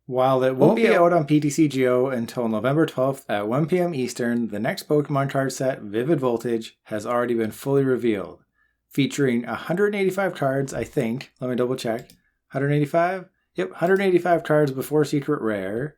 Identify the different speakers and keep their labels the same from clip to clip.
Speaker 1: While it won't be out on PTCGO until November 12th at 1 p.m. Eastern, the next Pokemon card set, Vivid Voltage, has already been fully revealed. Featuring 185 cards, I think. Let me double check. 185? Yep, 185 cards before Secret Rares.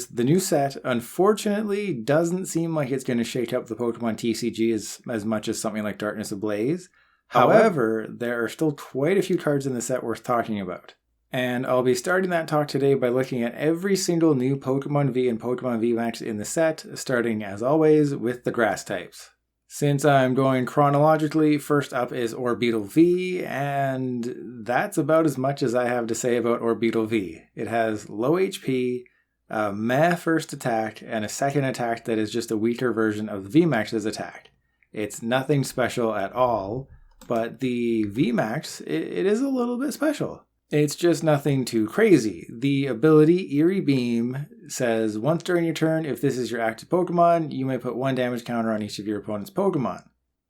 Speaker 1: The new set, unfortunately, doesn't seem like it's going to shake up the Pokemon TCG as much as something like Darkness Ablaze. However, there are still quite a few cards in the set worth talking about. And I'll be starting that talk today by looking at every single new Pokemon V and Pokemon VMAX in the set, starting as always with the grass types. Since I'm going chronologically, first up is Orbeetle V, and that's about as much as I have to say about Orbeetle V. It has low HP, a meh first attack, and a second attack that is just a weaker version of the VMAX's attack. It's nothing special at all, but the VMAX, it is a little bit special. It's just nothing too crazy. The ability, Eerie Beam, says once during your turn, if this is your active Pokemon, you may put 1 damage counter on each of your opponent's Pokemon.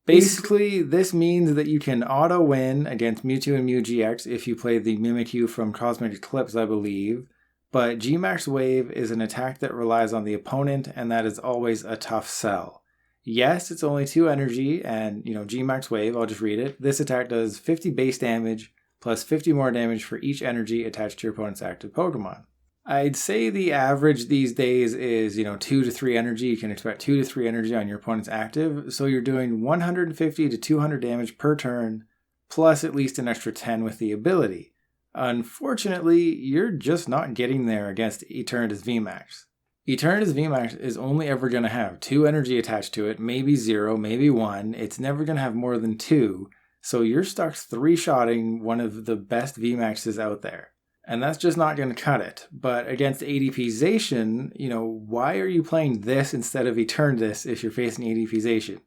Speaker 1: Basically, this means that you can auto-win against Mewtwo and Mew GX if you play the Mimikyu from Cosmic Eclipse, I believe, but Gmax Wave is an attack that relies on the opponent, and that is always a tough sell. Yes, it's only 2 energy, and, Gmax Wave, I'll just read it. This attack does 50 base damage, plus 50 more damage for each energy attached to your opponent's active Pokemon. I'd say the average these days is, 2 to 3 energy. You can expect 2 to 3 energy on your opponent's active, so you're doing 150 to 200 damage per turn, plus at least an extra 10 with the ability. Unfortunately, you're just not getting there against Eternatus VMAX. Eternatus VMAX is only ever going to have 2 energy attached to it, maybe 0, maybe 1. It's never going to have more than 2. So you're stuck 3-shotting one of the best VMAXs out there. And that's just not going to cut it. But against ADP-zation, why are you playing this instead of Eternatus if you're facing ADP-zation?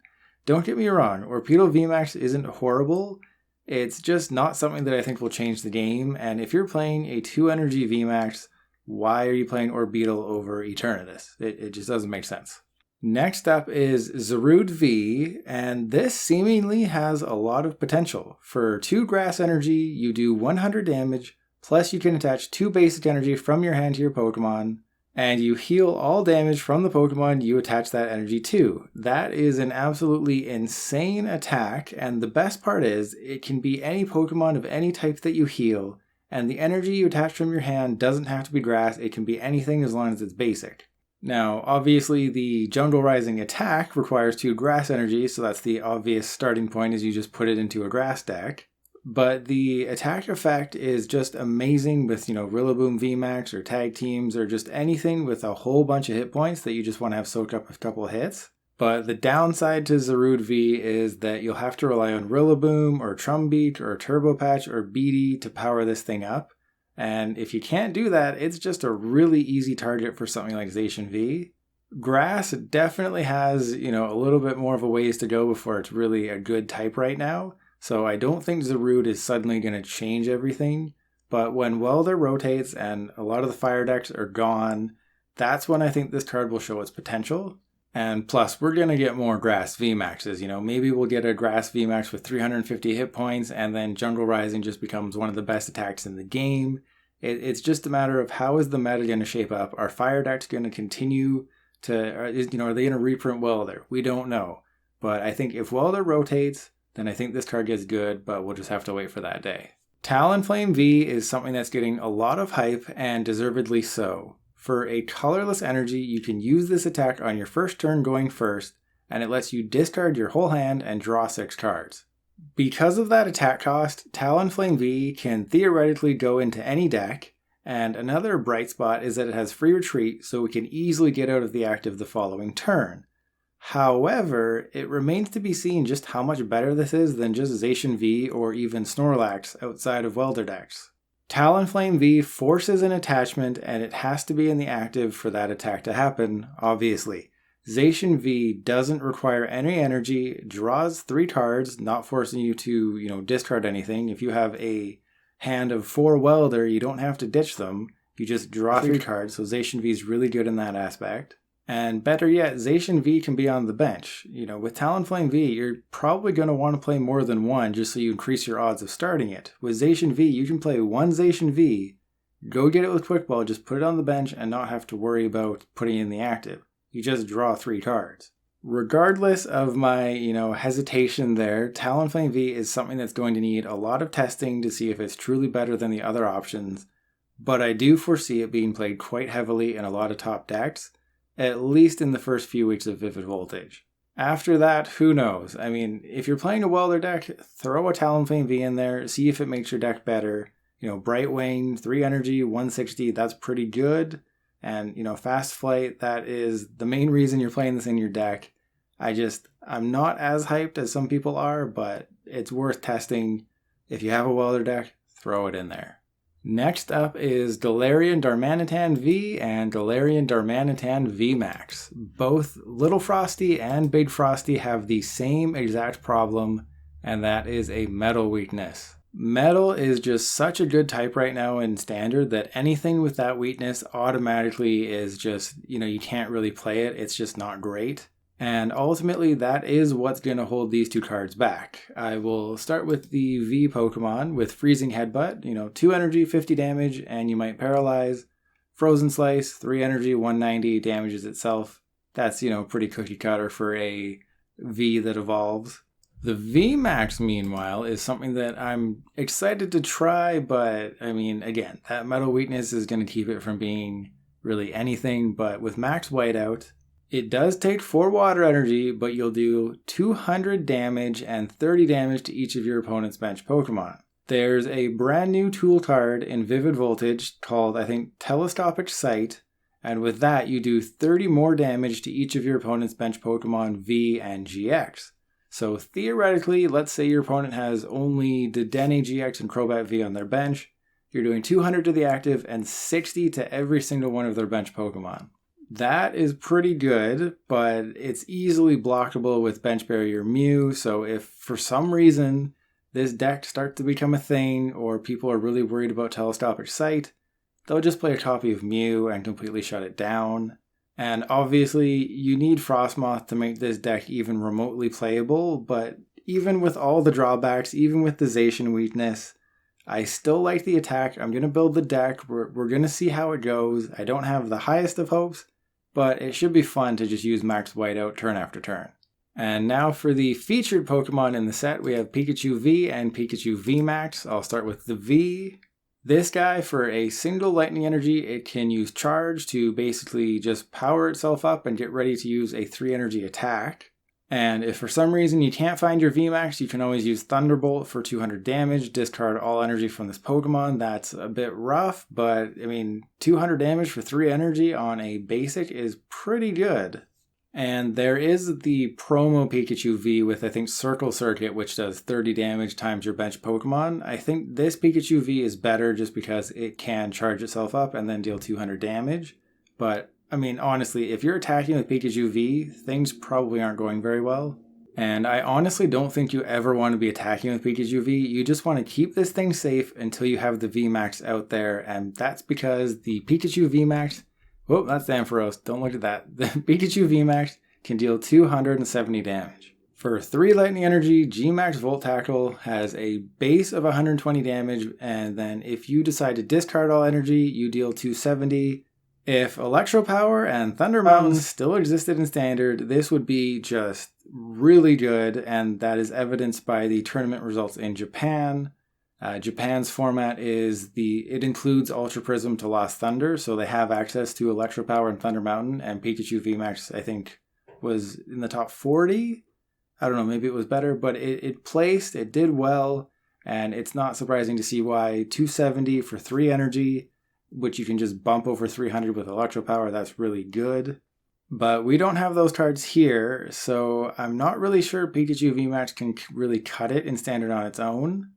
Speaker 1: Don't get me wrong, Orbeetle VMAX isn't horrible. It's just not something that I think will change the game. And if you're playing a 2-energy VMAX, why are you playing Orbeetle over Eternatus? It just doesn't make sense. Next up is Zarude V, and this seemingly has a lot of potential. For 2 grass energy, you do 100 damage, plus you can attach 2 basic energy from your hand to your Pokemon, and you heal all damage from the Pokemon you attach that energy to. That is an absolutely insane attack, and the best part is, it can be any Pokemon of any type that you heal, and the energy you attach from your hand doesn't have to be grass, it can be anything as long as it's basic. Now, obviously, the Jungle Rising attack requires 2 grass energy, so that's the obvious starting point is you just put it into a grass deck. But the attack effect is just amazing with, Rillaboom VMAX or tag teams or just anything with a whole bunch of hit points that you just want to have soak up a couple of hits. But the downside to Zarude V is that you'll have to rely on Rillaboom or Trumbeak or Turbo Patch or Beatty to power this thing up. And if you can't do that, it's just a really easy target for something like Zacian V. Grass definitely has, a little bit more of a ways to go before it's really a good type right now. So I don't think Zarude is suddenly going to change everything. But when Welder rotates and a lot of the fire decks are gone, that's when I think this card will show its potential. And plus, we're going to get more grass VMAXs. Maybe we'll get a grass VMAX with 350 hit points, and then Jungle Rising just becomes one of the best attacks in the game. It's just a matter of how is the meta going to shape up? Are fire decks going to continue to, are they going to reprint Welder? We don't know. But I think if Welder rotates, then I think this card gets good, but we'll just have to wait for that day. Talonflame V is something that's getting a lot of hype, and deservedly so. For a colorless energy, you can use this attack on your first turn going first, and it lets you discard your whole hand and draw 6 cards. Because of that attack cost, Talonflame V can theoretically go into any deck, and another bright spot is that it has free retreat, so we can easily get out of the active the following turn. However, it remains to be seen just how much better this is than just Zacian V or even Snorlax outside of Welder decks. Talonflame V forces an attachment, and it has to be in the active for that attack to happen, obviously. Zacian V doesn't require any energy, draws 3 cards, not forcing you to, discard anything. If you have a hand of 4 Welder, you don't have to ditch them. You just draw 3 cards, so Zacian V is really good in that aspect. And better yet, Zacian V can be on the bench. With Talonflame V, you're probably going to want to play more than one just so you increase your odds of starting it. With Zacian V, you can play one Zacian V, go get it with Quick Ball, just put it on the bench and not have to worry about putting it in the active. You just draw 3 cards. Regardless of my, hesitation there, Talonflame V is something that's going to need a lot of testing to see if it's truly better than the other options, but I do foresee it being played quite heavily in a lot of top decks, at least in the first few weeks of Vivid Voltage. After that, who knows? I mean, if you're playing a Welder deck, throw a Talonflame V in there, see if it makes your deck better. Bright Wing, 3 energy, 160, that's pretty good. And, Fast Flight, that is the main reason you're playing this in your deck. I'm not as hyped as some people are, but it's worth testing. If you have a Welder deck, throw it in there. Next up is Delarian Darmanitan V and Delarian Darmanitan VMAX. Both Little Frosty and Big Frosty have the same exact problem, and that is a metal weakness. Metal is just such a good type right now in Standard that anything with that weakness automatically is just, you can't really play it. It's just not great. And ultimately, that is what's going to hold these 2 cards back. I will start with the V Pokemon with Freezing Headbutt, 2 energy, 50 damage, and you might paralyze. Frozen Slice, 3 energy, 190, damages itself. That's, pretty cookie cutter for a V that evolves. The VMAX, meanwhile, is something that I'm excited to try, but, again, that metal weakness is going to keep it from being really anything, but with Max Whiteout, it does take 4 water energy, but you'll do 200 damage and 30 damage to each of your opponent's bench Pokemon. There's a brand new tool card in Vivid Voltage called, I think, Telescopic Sight, and with that you do 30 more damage to each of your opponent's bench Pokemon V and GX. So theoretically, let's say your opponent has only the Dedenne GX and Crobat V on their bench, you're doing 200 to the active and 60 to every single one of their bench Pokemon. That is pretty good, but it's easily blockable with Bench Barrier Mew, so if for some reason this deck starts to become a thing or people are really worried about Telescopic Sight, they'll just play a copy of Mew and completely shut it down. And obviously, you need Frostmoth to make this deck even remotely playable, but even with all the drawbacks, even with the Zacian weakness, I still like the attack. I'm going to build the deck. We're going to see how it goes. I don't have the highest of hopes, but it should be fun to just use Max Whiteout turn after turn. And now for the featured Pokemon in the set, we have Pikachu V and Pikachu VMAX. I'll start with the V. This guy, for a single lightning energy, it can use Charge to basically just power itself up and get ready to use a 3 energy attack. And if for some reason you can't find your VMAX, you can always use Thunderbolt for 200 damage, discard all energy from this Pokemon. That's a bit rough, but 200 damage for 3 energy on a basic is pretty good. And there is the promo Pikachu V with, I think, Circle Circuit, which does 30 damage times your bench Pokemon. I think this Pikachu V is better just because it can charge itself up and then deal 200 damage. But, honestly, if you're attacking with Pikachu V, things probably aren't going very well. And I honestly don't think you ever want to be attacking with Pikachu V. You just want to keep this thing safe until you have the VMAX out there. And that's because the Pikachu VMAX... Whoa, that's Ampharos. Don't look at that. The Pikachu VMAX can deal 270 damage. For 3 lightning energy, Gmax Volt Tackle has a base of 120 damage, and then if you decide to discard all energy, you deal 270. If Electro Power and Thunder Mountain still existed in Standard, this would be just really good, and that is evidenced by the tournament results in Japan. Japan's format it includes Ultra Prism to Lost Thunder, so they have access to Electro Power and Thunder Mountain, and Pikachu VMAX, I think, was in the top 40. I don't know, maybe it was better, but it placed, it did well, and it's not surprising to see why 270 for 3 energy, which you can just bump over 300 with Electro Power, that's really good. But we don't have those cards here, so I'm not really sure Pikachu VMAX can really cut it in Standard on its own.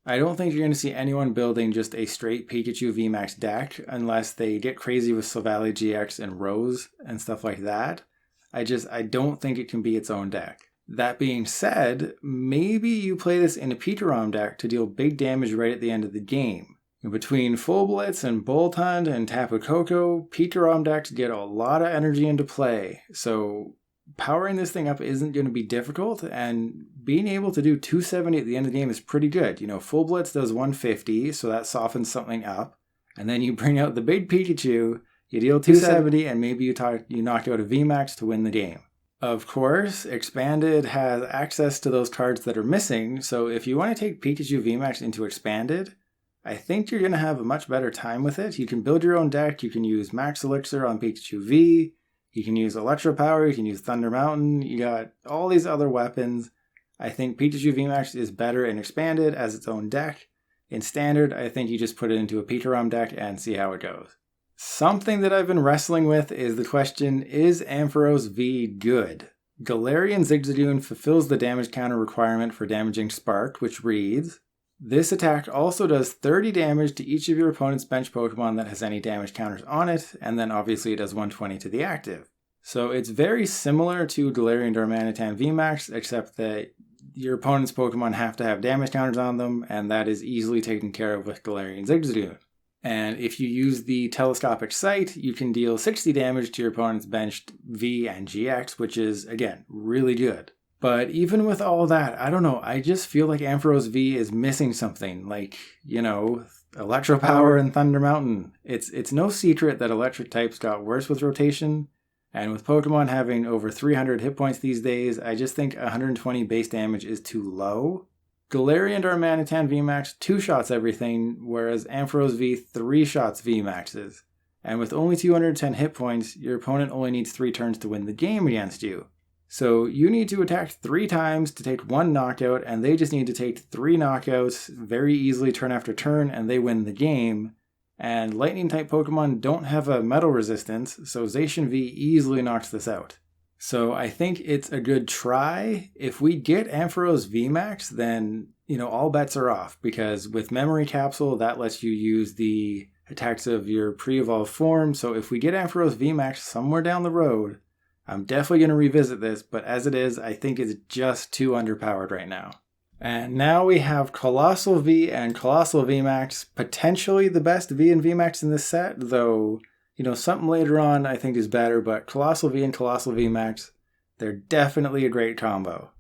Speaker 1: I don't think you're going to see anyone building just a straight Pikachu VMAX deck unless they get crazy with Silvally GX and Rose and stuff like that. I don't think it can be its own deck. That being said, maybe you play this in a Pikarom deck to deal big damage right at the end of the game. Between Full Blitz and Bolt Hunt and Tapu Koko, Pikarom decks get a lot of energy into play. So powering this thing up isn't going to be difficult, and being able to do 270 at the end of the game is pretty good. Full Blitz does 150, so that softens something up. And then you bring out the big Pikachu, you deal 270, and maybe you knock out a VMAX to win the game. Of course, Expanded has access to those cards that are missing, so if you want to take Pikachu VMAX into Expanded, I think you're going to have a much better time with it. You can build your own deck, you can use Max Elixir on Pikachu V, you can use Electro Power, you can use Thunder Mountain, you got all these other weapons. I think Pikachu VMAX is better in Expanded as its own deck. In Standard, I think you just put it into a Pikarom deck and see how it goes. Something that I've been wrestling with is the question, is Ampharos V good? Galarian Zigzagoon fulfills the damage counter requirement for damaging Spark, which reads, this attack also does 30 damage to each of your opponent's bench Pokemon that has any damage counters on it, and then obviously it does 120 to the active. So it's very similar to Delarian Darmanitan VMAX, except that your opponent's Pokemon have to have damage counters on them, and that is easily taken care of with Galarian Zigzagoon. And if you use the Telescopic Sight, you can deal 60 damage to your opponent's benched V and GX, which is, again, really good. But even with all that, I don't know, I just feel like Ampharos V is missing something, like, Electro Power and Thunder Mountain. It's no secret that electric types got worse with rotation, and with Pokemon having over 300 hit points these days, I just think 120 base damage is too low. Galarian Darmanitan VMAX 2-shots everything, whereas Ampharos V 3-shots VMAXs. And with only 210 hit points, your opponent only needs 3 turns to win the game against you. So you need to attack 3 times to take 1 knockout, and they just need to take 3 knockouts very easily turn after turn, and they win the game. And Lightning-type Pokemon don't have a metal resistance, so Zacian V easily knocks this out. So I think it's a good try. If we get Ampharos VMAX, then, all bets are off, because with Memory Capsule, that lets you use the attacks of your pre-evolved form. So if we get Ampharos VMAX somewhere down the road, I'm definitely going to revisit this, but as it is, I think it's just too underpowered right now. And now we have Coalossal V and Coalossal VMAX, potentially the best V and VMAX in this set, though, something later on I think is better, but Coalossal V and Coalossal VMAX, they're definitely a great combo.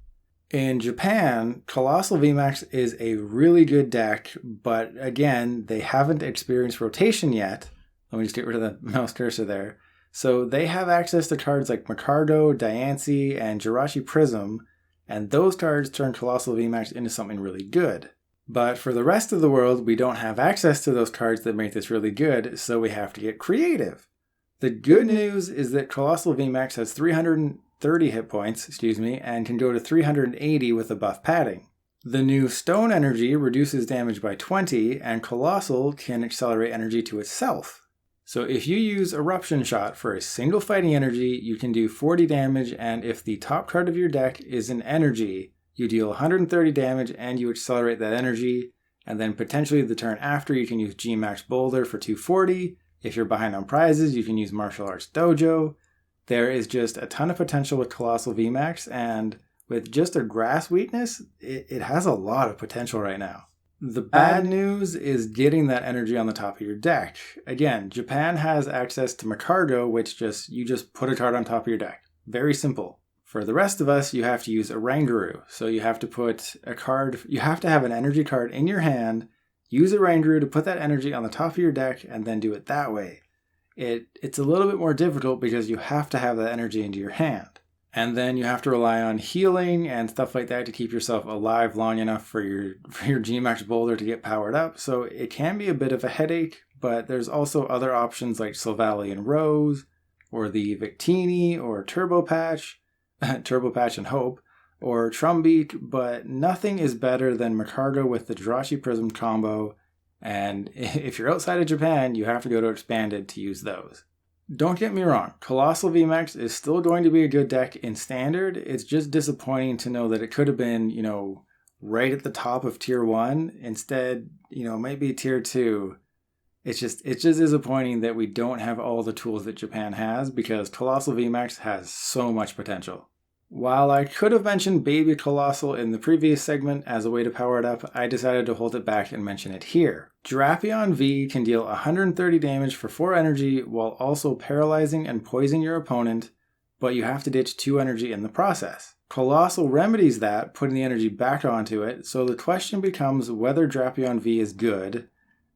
Speaker 1: In Japan, Coalossal VMAX is a really good deck, but again, they haven't experienced rotation yet. Let me just get rid of the mouse cursor there. So they have access to cards like Magcargo, Diancie, and Jirachi Prism, and those cards turn Coalossal VMAX into something really good. But for the rest of the world, we don't have access to those cards that make this really good, so we have to get creative. The good news is that Coalossal VMAX has 330 hit points, and can go to 380 with a buff padding. The new Stone Energy reduces damage by 20, and Coalossal can accelerate energy to itself. So if you use Eruption Shot for a single fighting energy, you can do 40 damage, and if the top card of your deck is an energy, you deal 130 damage and you accelerate that energy, and then potentially the turn after you can use G-Max Boulder for 240. If you're behind on prizes, you can use Martial Arts Dojo. There is just a ton of potential with Coalossal VMAX, and with just a grass weakness, it has a lot of potential right now. The bad news is getting that energy on the top of your deck. Again, Japan has access to Magcargo, which you just put a card on top of your deck. Very simple. For the rest of us, you have to use a Oranguru. So you have to put you have to have an energy card in your hand, use a Oranguru to put that energy on the top of your deck, and then do it that way. It's a little bit more difficult because you have to have that energy into your hand. And then you have to rely on healing and stuff like that to keep yourself alive long enough for your G-Max Boulder to get powered up. So it can be a bit of a headache, but there's also other options like Sylvalian Rose, or the Victini, or Turbo Patch and Hope, or Trumbeak, but nothing is better than Magcargo with the Jirachi Prism combo, and if you're outside of Japan, you have to go to Expanded to use those. Don't get me wrong, Coalossal VMAX is still going to be a good deck in Standard. It's just disappointing to know that it could have been, right at the top of Tier 1. Instead, it might be Tier 2. It's just disappointing that we don't have all the tools that Japan has, because Coalossal VMAX has so much potential. While I could have mentioned Baby Coalossal in the previous segment as a way to power it up, I decided to hold it back and mention it here. Drapion V can deal 130 damage for 4 energy while also paralyzing and poisoning your opponent, but you have to ditch 2 energy in the process. Coalossal remedies that, putting the energy back onto it, so the question becomes whether Drapion V is good,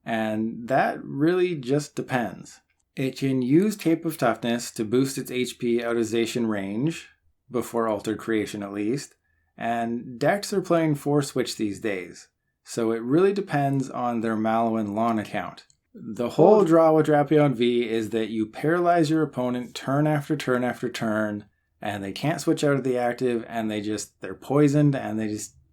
Speaker 1: and that really just depends. It can use Cape of Toughness to boost its HP out of Zacian range, before Altered Creation at least, and decks are playing 4-switch these days, so it really depends on their Mallow and Lana count. The whole draw with Drapion V is that you paralyze your opponent turn after turn after turn, and they can't switch out of the active, and they're poisoned, and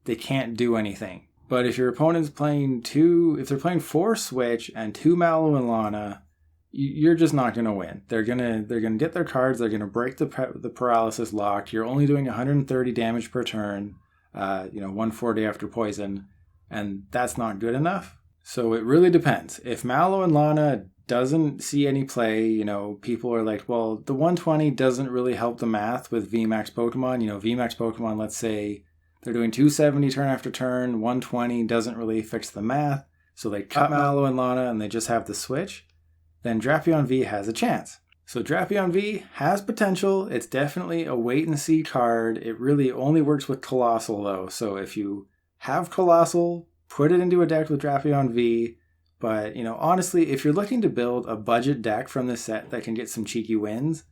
Speaker 1: they can't do anything. But if your opponent's playing if they're playing 4-switch and 2 Mallow and Lana, you're just not going to win. They're gonna get their cards, they're gonna break the paralysis lock. You're only doing 130 damage per turn, 140 after poison, and that's not good enough. So it really depends. If Mallow and Lana doesn't see any play, people are like, well, the 120 doesn't really help the math with VMAX Pokemon. VMAX Pokemon, let's say they're doing 270 turn after turn, 120 doesn't really fix the math, so they cut Mallow and Lana and they just have the switch, then Drapion V has a chance. So Drapion V has potential. It's definitely a wait and see card. It really only works with Coalossal though, so if you have Coalossal, put it into a deck with Drapion V, but, honestly, if you're looking to build a budget deck from this set that can get some cheeky wins,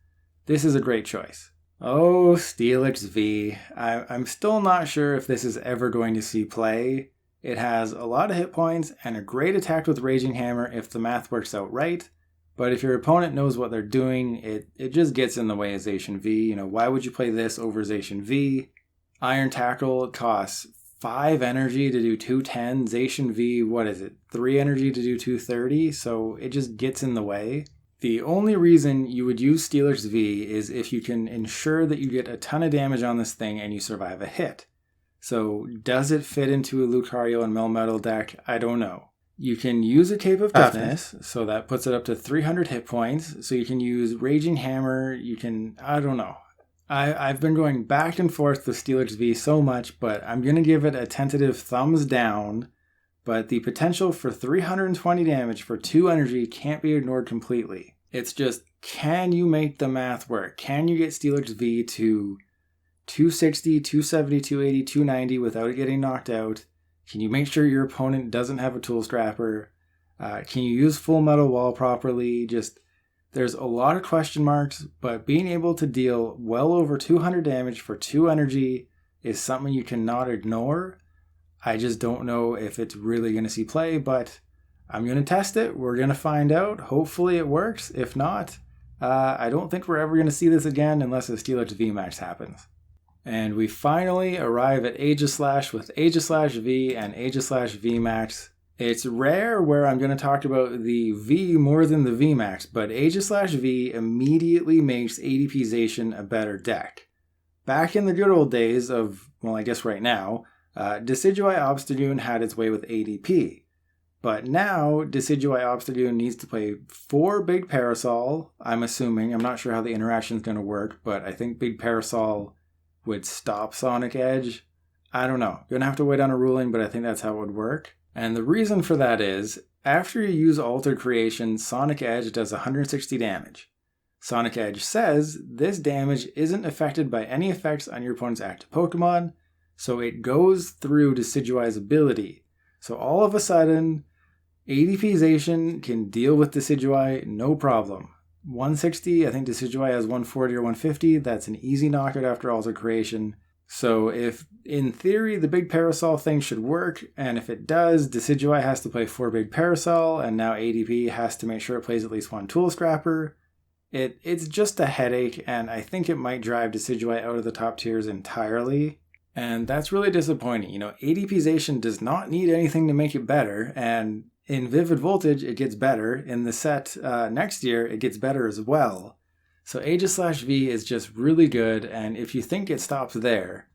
Speaker 1: this is a great choice. Oh, Steelxv. I'm still not sure if this is ever going to see play. It has a lot of hit points and a great attack with Raging Hammer if the math works out right, but if your opponent knows what they're doing, it just gets in the way of Zacian V. Why would you play this over Zacian V? Iron Tackle costs 5 energy to do 210. Zacian V, 3 energy to do 230, so it just gets in the way. The only reason you would use Steelxv is if you can ensure that you get a ton of damage on this thing and you survive a hit. So does it fit into a Lucario and Melmetal deck? I don't know. You can use a Cape of Toughness, so that puts it up to 300 hit points. So you can use Raging Hammer, I don't know. I've been going back and forth with Steelxv so much, but I'm going to give it a tentative thumbs down. But the potential for 320 damage for 2 energy can't be ignored completely. It's just, can you make the math work? Can you get Steelxv to 260, 270, 280, 290 without it getting knocked out? Can you make sure your opponent doesn't have a Tool Scrapper? Can you use Full Metal Wall properly? There's a lot of question marks, but being able to deal well over 200 damage for 2 energy is something you cannot ignore. I just don't know if it's really going to see play, but I'm going to test it. We're going to find out. Hopefully it works. If not, I don't think we're ever going to see this again unless a Steelx VMAX happens. And we finally arrive at Aegislash with Aegislash V and Aegislash VMAX. It's rare where I'm going to talk about the V more than the VMAX, but Aegislash V immediately makes ADP Zacian a better deck. Back in the good old days of, I guess right now, Decidueye Obstagoon had its way with ADP. But now, Decidueye Obstagoon needs to play 4 Big Parasol, I'm assuming. I'm not sure how the interaction is going to work, but I think Big Parasol would stop Sonic Edge. I don't know. You're going to have to wait on a ruling, but I think that's how it would work. And the reason for that is, after you use Altered Creation, Sonic Edge does 160 damage. Sonic Edge says this damage isn't affected by any effects on your opponent's active Pokemon, so it goes through Decidueye's ability. So all of a sudden, ADP Zacian can deal with Decidueye, no problem. 160, I think Decidueye has 140 or 150, that's an easy knockout after Altered Creation. So if, in theory, the Big Parasol thing should work, and if it does, Decidueye has to play 4 Big Parasol, and now ADP has to make sure it plays at least 1 Tool Scrapper. It's just a headache, and I think it might drive Decidueye out of the top tiers entirely. And that's really disappointing. ADP Zacian does not need anything to make it better, and in Vivid Voltage, it gets better. In the set next year, it gets better as well. So Aegislash V is just really good, and if you think it stops there,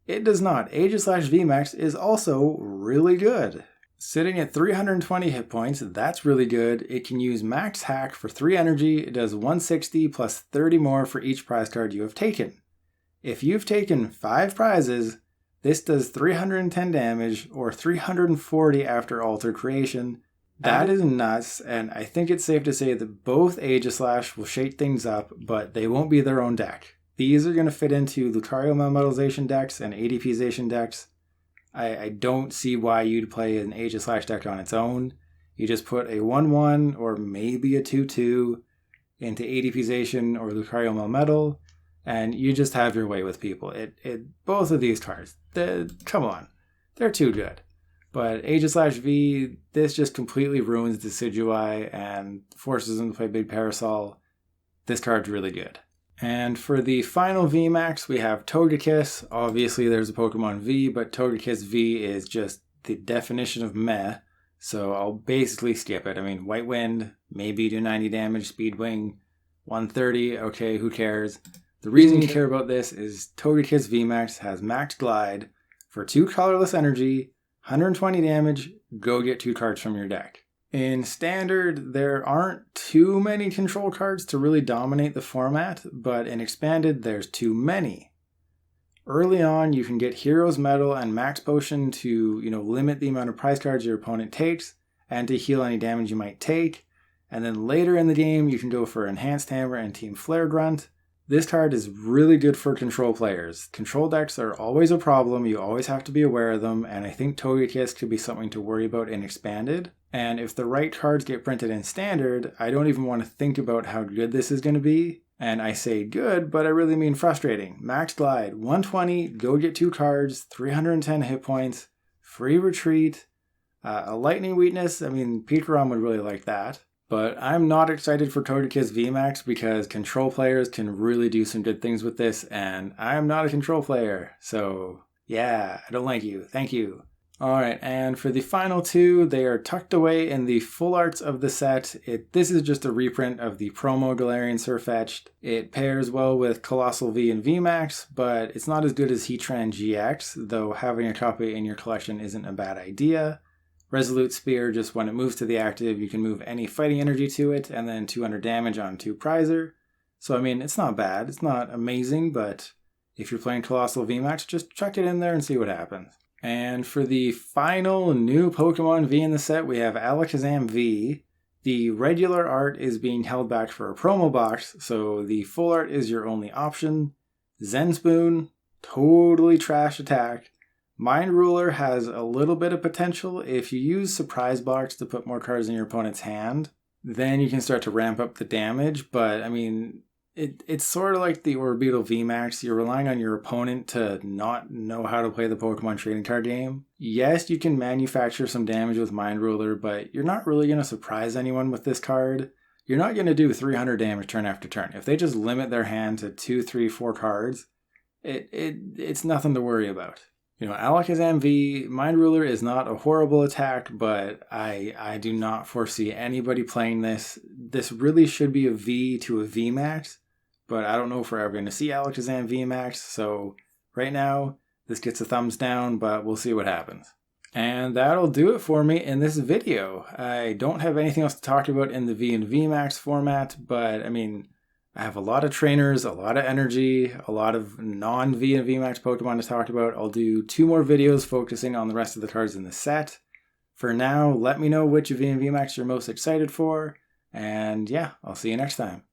Speaker 1: it does not. Aegislash VMAX is also really good. Sitting at 320 hit points, that's really good. It can use Max Hack for 3 energy. It does 160 plus 30 more for each prize card you have taken. If you've taken 5 prizes, this does 310 damage or 340 after Altered Creation. That is nuts, and I think it's safe to say that both Aegislash will shake things up, but they won't be their own deck. These are going to fit into Lucario Melmetalization decks and ADPization decks. I don't see why you'd play an Aegislash deck on its own. You just put a 1-1 or maybe a 2-2 into ADPization or Lucario Melmetal, and you just have your way with people. Both of these cards, come on, they're too good. But Aegislash V, this just completely ruins Decidueye and forces them to play Big Parasol. This card's really good. And for the final VMAX, we have Togekiss. Obviously, there's a Pokemon V, but Togekiss V is just the definition of meh. So I'll basically skip it. I mean, White Wind, maybe do 90 damage, Speed Wing, 130, okay, who cares? The reason you care about this is Togekiss VMAX has Max Glide for 2 colorless energy, 120 damage, go get 2 cards from your deck. In Standard, there aren't too many control cards to really dominate the format, but in Expanded, there's too many. Early on, you can get Hero's Medal and Max Potion to, limit the amount of prize cards your opponent takes and to heal any damage you might take. And then later in the game, you can go for Enhanced Hammer and Team Flare Grunt. This card is really good for control players. Control decks are always a problem, you always have to be aware of them, and I think Togekiss could be something to worry about in Expanded. And if the right cards get printed in Standard, I don't even want to think about how good this is going to be. And I say good, but I really mean frustrating. Max Glide, 120, go get 2 cards, 310 hit points, free retreat, a lightning weakness. I mean, Pikachu would really like that. But I'm not excited for Togekiss VMAX because control players can really do some good things with this, and I'm not a control player. So, yeah, I don't like you. Thank you. Alright, and for the final 2, they are tucked away in the full arts of the set. This is just a reprint of the promo Delarian Sirfetch'd. It pairs well with Coalossal V and VMAX, but it's not as good as Heatran GX, though having a copy in your collection isn't a bad idea. Resolute Spear, just when it moves to the active, you can move any fighting energy to it, and then 200 damage on 2 Prizer. So I mean, it's not bad, it's not amazing, but if you're playing Coalossal VMAX, just chuck it in there and see what happens. And for the final new Pokemon V in the set, we have Alakazam V. The regular art is being held back for a promo box, so the full art is your only option. Zen Spoon, totally trash attack. Mind Ruler has a little bit of potential. If you use Surprise Box to put more cards in your opponent's hand, then you can start to ramp up the damage, but I mean, it's sort of like the Orbeetle VMAX. You're relying on your opponent to not know how to play the Pokemon trading card game. Yes, you can manufacture some damage with Mind Ruler, but you're not really going to surprise anyone with this card. You're not going to do 300 damage turn after turn. If they just limit their hand to 2, 3, 4 cards, it's nothing to worry about. Alakazam V, Mind Ruler is not a horrible attack, but I do not foresee anybody playing this. This really should be a V to a VMAX, but I don't know if we're ever going to see Alakazam VMAX, so right now, this gets a thumbs down, but we'll see what happens. And that'll do it for me in this video. I don't have anything else to talk about in the V and VMAX format, but I mean, I have a lot of trainers, a lot of energy, a lot of non-V and VMAX Pokemon to talk about. I'll do 2 more videos focusing on the rest of the cards in the set. For now, let me know which V and VMAX you're most excited for, and yeah, I'll see you next time.